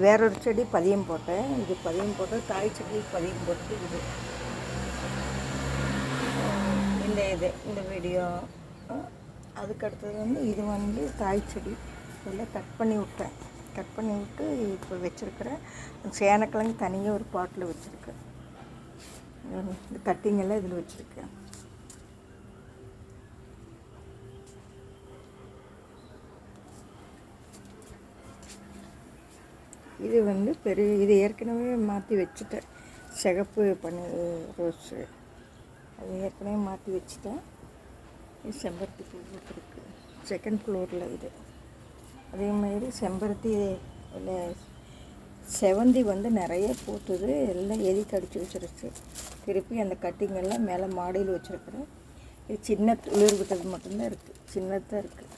வேறொரு செடி பதியம் போட்டேன். இது பதியம் போட்டு தாய் செடி பதியம் போட்டு இந்த வீடியோ. அதுக்கு அடுத்தது வந்து இது வந்து தாய் செடி இதெல்லாம் கட் பண்ணி விட்டேன். கட் பண்ணி விட்டு இப்போ வச்சுருக்கிறேன். சேனக்கிழங்கு தனியாக ஒரு பாட்டில் வச்சுருக்கேன். இந்த கட்டிங்கெல்லாம் இதில் வச்சுருக்கேன். இது வந்து இது ஏற்கனவே மாற்றி வச்சுட்டேன். சிகப்பு பண்ணி ரோஸு அது ஏற்கனவே மாற்றி வச்சுட்டேன். இது செம்பருத்தி பூ இருக்குது செகண்ட் ஃப்ளோரில். இது அதேமாதிரி செம்பருத்தி இல்லை செவந்தி வந்து நிறைய பூத்துது. எல்லாம் எலி கடிச்சு வச்சிருச்சு. திருப்பி அந்த கட்டிங்கெல்லாம் மேலே மாடியில் வச்சுருக்குறேன். இது சின்ன துளிர் விட்டது மட்டும்தான் இருக்குது, சின்னதாக இருக்குது.